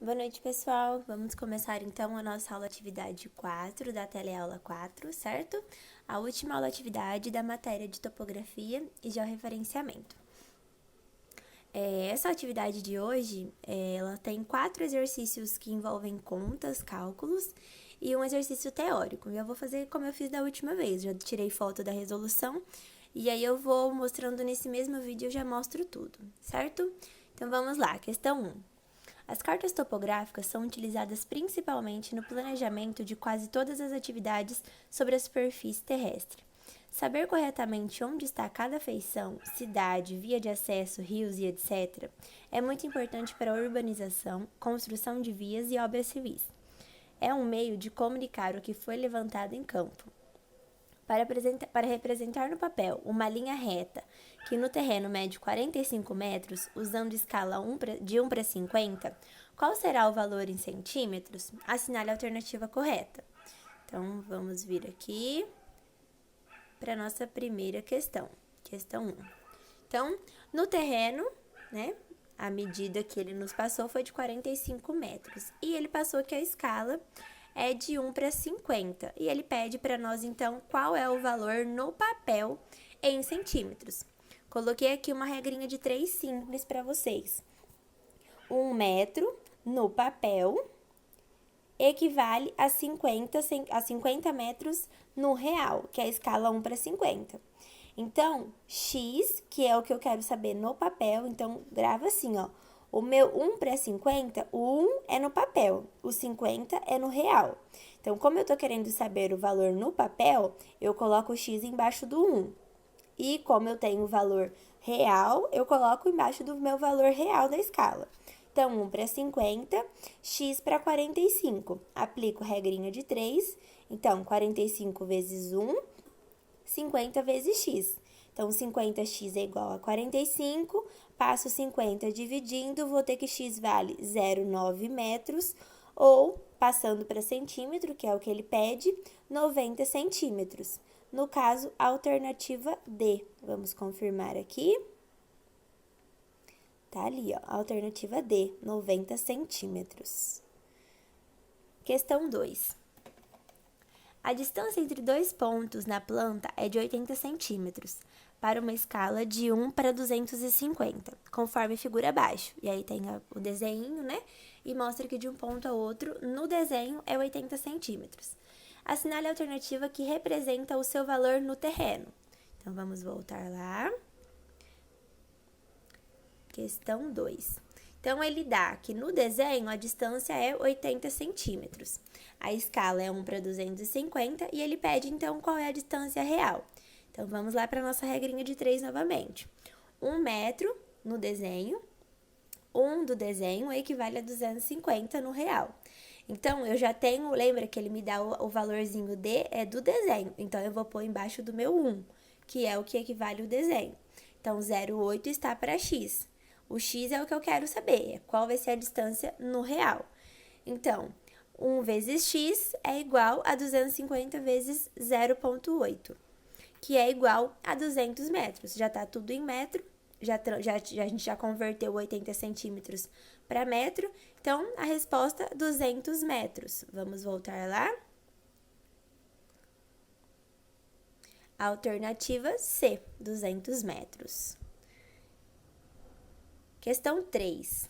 Boa noite, pessoal. Vamos começar então a nossa aula atividade 4 da teleaula 4, certo? A última aula atividade da matéria de topografia e georreferenciamento. Essa atividade de hoje, ela tem 4 exercícios que envolvem contas, cálculos e um exercício teórico. E eu vou fazer como eu fiz da última vez, já tirei foto da resolução e aí eu vou mostrando nesse mesmo vídeo, eu já mostro tudo, certo? Então vamos lá, questão 1. As cartas topográficas são utilizadas principalmente no planejamento de quase todas as atividades sobre a superfície terrestre. Saber corretamente onde está cada feição, cidade, via de acesso, rios e etc., é muito importante para a urbanização, construção de vias e obras civis. É um meio de comunicar o que foi levantado em campo. Para representar no papel uma linha reta que no terreno mede 45 metros, usando escala de 1 para 50, qual será o valor em centímetros? Assinale a alternativa correta. Então, vamos vir aqui para a nossa primeira questão, questão 1. Então, no terreno, né, a medida que ele nos passou foi de 45 metros, e ele passou que a escala é de 1 para 50, e ele pede para nós, então, qual é o valor no papel em centímetros. Coloquei aqui uma regrinha de 3 simples para vocês. 1 metro no papel equivale a 50 metros no real, que é a escala 1 para 50. Então, x, que é o que eu quero saber no papel, então grava assim, ó. O meu 1 para 50, o 1 é no papel, o 50 é no real. Então, como eu tô querendo saber o valor no papel, eu coloco o x embaixo do 1. E como eu tenho o valor real, eu coloco embaixo do meu valor real da escala. Então, 1 para 50, x para 45. Aplico regrinha de 3. Então, 45 vezes 1, 50 vezes x. Então, 50x é igual a 45, passo 50 dividindo, vou ter que x vale 0,9 metros, ou, passando para centímetro, que é o que ele pede, 90 centímetros. No caso, alternativa D. Vamos confirmar aqui. Tá ali, ó, alternativa D, 90 centímetros. Questão 2. A distância entre dois pontos na planta é de 80 centímetros, para uma escala de 1 para 250, conforme figura abaixo. E aí tem o desenho, né? E mostra que de um ponto a outro, no desenho, é 80 centímetros. Assinale a alternativa que representa o seu valor no terreno. Então, vamos voltar lá. Questão 2. Então, ele dá que no desenho a distância é 80 centímetros. A escala é 1 para 250 e ele pede, então, qual é a distância real. Então, vamos lá para a nossa regrinha de 3 novamente. 1 metro no desenho, 1 do desenho equivale a 250 no real. Então, eu já tenho, lembra que ele me dá o valorzinho D é do desenho. Então, eu vou pôr embaixo do meu 1, que é o que equivale ao desenho. Então, 0,8 está para x. O x é o que eu quero saber, qual vai ser a distância no real. Então, 1 vezes x é igual a 250 vezes 0,8, que é igual a 200 metros. Já está tudo em metro, a gente já converteu 80 centímetros para metro, então a resposta 200 metros. Vamos voltar lá. Alternativa C, 200 metros. Questão 3.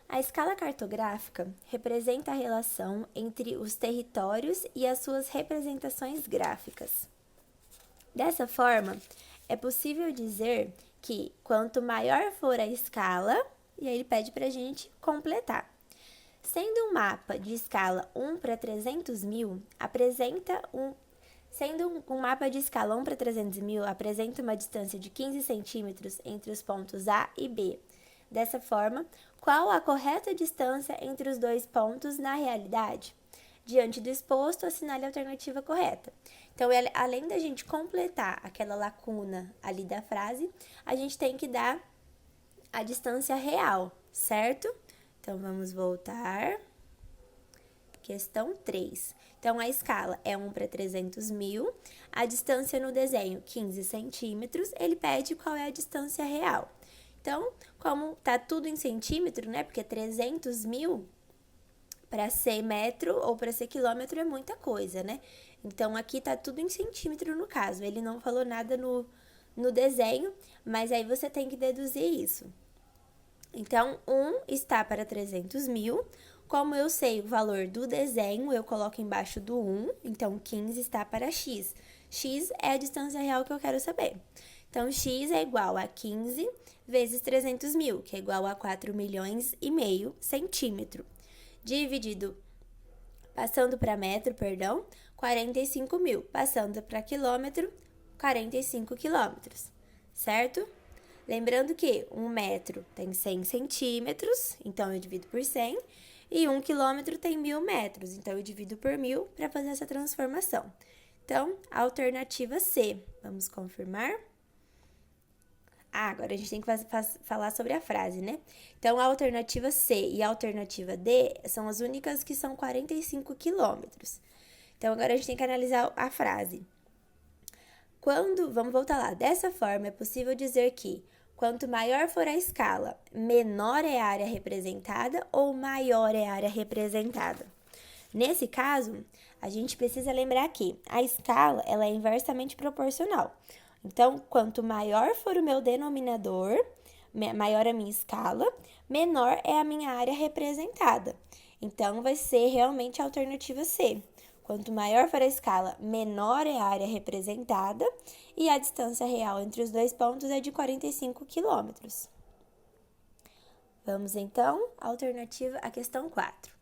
A escala cartográfica representa a relação entre os territórios e as suas representações gráficas. Dessa forma, é possível dizer que quanto maior for a escala, e aí ele pede para a gente completar. Sendo um mapa de escala 1 para 300 mil, Sendo um mapa de escala 1 para 300 mil, apresenta uma distância de 15 centímetros entre os pontos A e B. Dessa forma, qual a correta distância entre os dois pontos na realidade? Diante do exposto, assinale a alternativa correta. Então, além da gente completar aquela lacuna ali da frase, a gente tem que dar a distância real, certo? Então, vamos voltar. Questão 3. Então, a escala é 1 para 300 mil, a distância no desenho 15 centímetros, ele pede qual é a distância real. Então, como tá tudo em centímetro, né? Porque 300 mil para ser metro ou para ser quilômetro é muita coisa, né? Então, aqui tá tudo em centímetro no caso. Ele não falou nada no desenho, mas aí você tem que deduzir isso. Então, 1 está para 300 mil. Como eu sei o valor do desenho, eu coloco embaixo do 1. Então, 15 está para x. X é a distância real que eu quero saber. Então, x é igual a 15 vezes 300 mil, que é igual a 4 milhões e meio centímetro. Dividido, passando para metro, perdão, 45 mil. Passando para quilômetro, 45 quilômetros, certo? Lembrando que 1 metro tem 100 centímetros, então eu divido por 100. E 1 quilômetro tem 1.000 metros, então eu divido por 1.000 para fazer essa transformação. Então, alternativa C. Vamos confirmar? Agora a gente tem que falar sobre a frase, né? Então, a alternativa C e a alternativa D são as únicas que são 45 quilômetros. Então, agora a gente tem que analisar a frase. Vamos voltar lá. Dessa forma, é possível dizer que quanto maior for a escala, menor é a área representada ou maior é a área representada. Nesse caso, a gente precisa lembrar que a escala ela é inversamente proporcional. Então, quanto maior for o meu denominador, maior a minha escala, menor é a minha área representada. Então, vai ser realmente a alternativa C. Quanto maior for a escala, menor é a área representada e a distância real entre os dois pontos é de 45 quilômetros. Vamos então à alternativa à questão 4.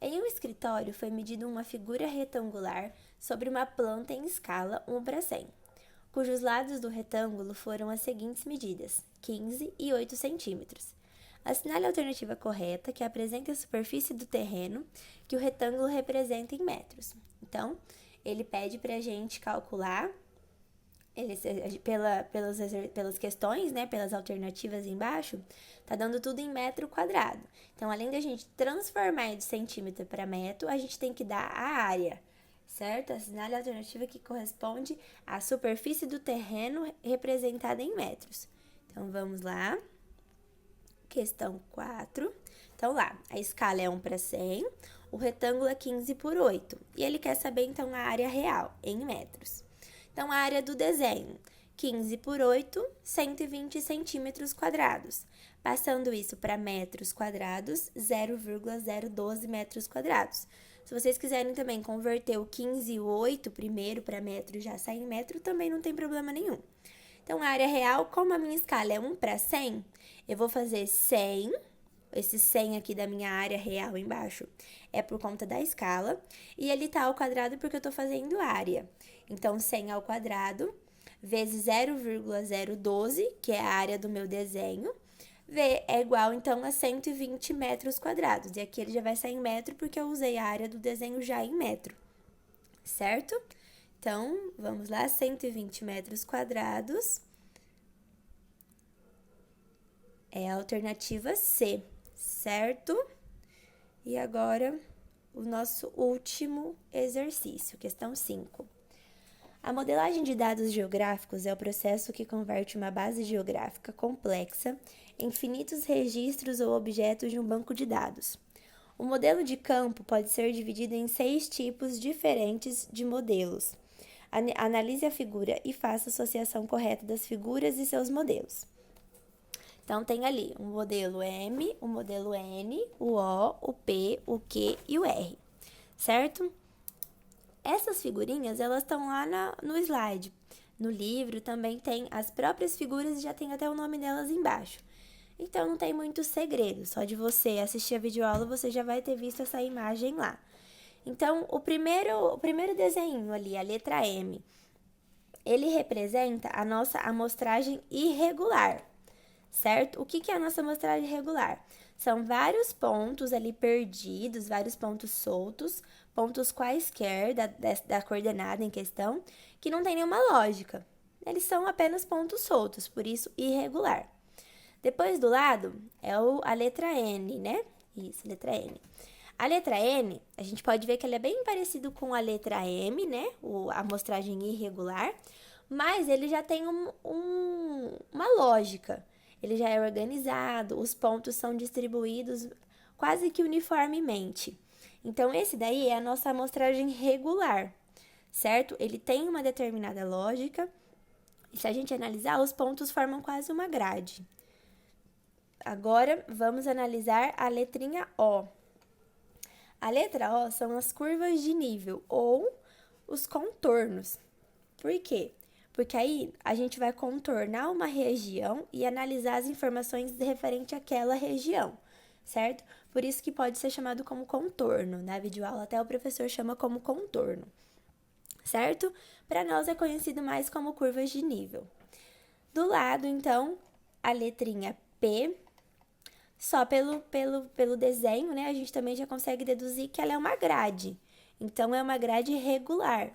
Em um escritório foi medida uma figura retangular sobre uma planta em escala 1/100, cujos lados do retângulo foram as seguintes medidas, 15 e 8 centímetros. Assinale a alternativa correta, que apresenta a superfície do terreno que o retângulo representa em metros. Então, ele pede para a gente calcular, pelas questões, né, pelas alternativas embaixo, tá dando tudo em metro quadrado. Então, além da gente transformar de centímetro para metro, a gente tem que dar a área, certo? Assinale a alternativa que corresponde à superfície do terreno representada em metros. Então, vamos lá. Questão 4. Então, lá, a escala é 1/100, o retângulo é 15 por 8. E ele quer saber, então, a área real, em metros. Então, a área do desenho, 15 por 8, 120 centímetros quadrados. Passando isso para metros quadrados, 0,012 metros quadrados. Se vocês quiserem também converter o 15 e o 8 primeiro para metro e já sair em metro, também não tem problema nenhum. Então, a área real, como a minha escala é 1/100, eu vou fazer 100, esse 100 aqui da minha área real embaixo é por conta da escala, e ele tá ao quadrado porque eu tô fazendo área. Então, 100 ao quadrado vezes 0,012, que é a área do meu desenho, é igual, então, a 120 metros quadrados. E aqui ele já vai sair em metro porque eu usei a área do desenho já em metro, certo? Então, vamos lá, 120 metros quadrados é a alternativa C, certo? E agora, o nosso último exercício, questão 5. A modelagem de dados geográficos é o processo que converte uma base geográfica complexa em infinitos registros ou objetos de um banco de dados. O modelo de campo pode ser dividido em 6 tipos diferentes de modelos. Analise a figura e faça a associação correta das figuras e seus modelos. Então, tem ali o modelo M, o modelo N, o O, o P, o Q e o R, certo? Essas figurinhas, elas estão lá no slide. No livro também tem as próprias figuras e já tem até o nome delas embaixo. Então, não tem muito segredo, só de você assistir a videoaula, você já vai ter visto essa imagem lá. Então, o primeiro desenho ali, a letra M, ele representa a nossa amostragem irregular, certo? O que é a nossa amostragem irregular? São vários pontos ali perdidos, vários pontos soltos, pontos quaisquer da coordenada em questão, que não tem nenhuma lógica. Eles são apenas pontos soltos, por isso irregular. Depois do lado é a letra N, né? Isso, letra N. A letra N, a gente pode ver que ela é bem parecido com a letra M, né? A amostragem irregular, mas ele já tem uma lógica. ele já é organizado, os pontos são distribuídos quase que uniformemente. Então, esse daí é a nossa amostragem regular, certo? Ele tem uma determinada lógica, e se a gente analisar, os pontos formam quase uma grade. Agora, vamos analisar a letrinha O. A letra O são as curvas de nível ou os contornos. Por quê? Porque aí a gente vai contornar uma região e analisar as informações referente àquela região, certo? Por isso que pode ser chamado como contorno. Na videoaula até o professor chama como contorno, certo? Para nós é conhecido mais como curvas de nível. Do lado, então, a letrinha P, só pelo desenho, né, a gente também já consegue deduzir que ela é uma grade. Então, é uma grade regular,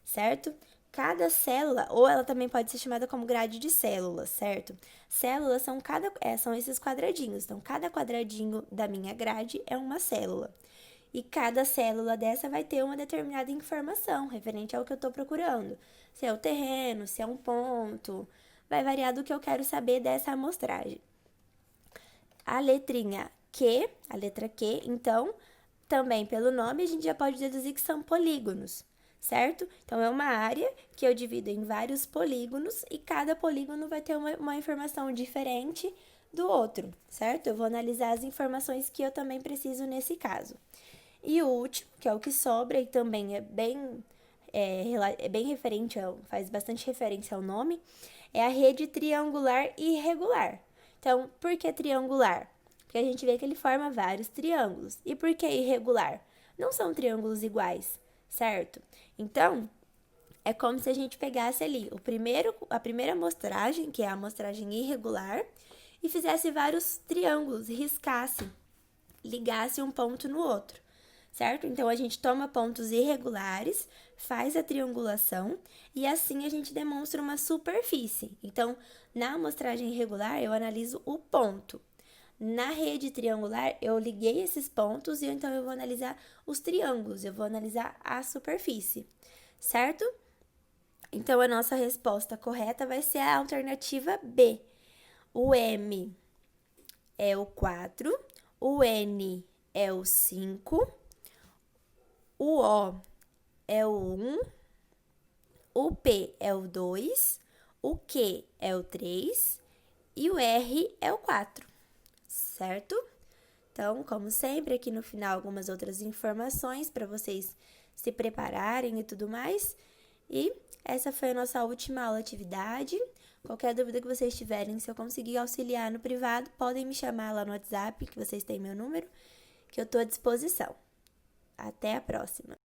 certo? Cada célula, ou ela também pode ser chamada como grade de células, certo? Células são esses quadradinhos. Então, cada quadradinho da minha grade é uma célula. E cada célula dessa vai ter uma determinada informação referente ao que eu estou procurando. Se é o terreno, se é um ponto, vai variar do que eu quero saber dessa amostragem. A letrinha Q, a letra Q, então, também pelo nome, a gente já pode deduzir que são polígonos, certo? Então, é uma área que eu divido em vários polígonos e cada polígono vai ter uma informação diferente do outro, certo? Eu vou analisar as informações que eu também preciso nesse caso. E o último, que é o que sobra e também é bem referente, faz bastante referência ao nome, é a rede triangular irregular. Então, por que triangular? Porque a gente vê que ele forma vários triângulos. E por que irregular? Não são triângulos iguais, certo? Então, é como se a gente pegasse ali a primeira amostragem, que é a amostragem irregular, e fizesse vários triângulos, riscasse, ligasse um ponto no outro, certo? Então, a gente toma pontos irregulares, faz a triangulação e assim a gente demonstra uma superfície. Então, na amostragem irregular, eu analiso o ponto. Na rede triangular, eu liguei esses pontos e então eu vou analisar os triângulos, eu vou analisar a superfície, certo? Então, a nossa resposta correta vai ser a alternativa B. O M é o 4, o N é o 5, o O é o 1, o P é o 2, o Q é o 3 e o R é o 4, certo? Então, como sempre, aqui no final algumas outras informações para vocês se prepararem e tudo mais. E essa foi a nossa última aula atividade. Qualquer dúvida que vocês tiverem, se eu conseguir auxiliar no privado, podem me chamar lá no WhatsApp, que vocês têm meu número, que eu estou à disposição. Até a próxima!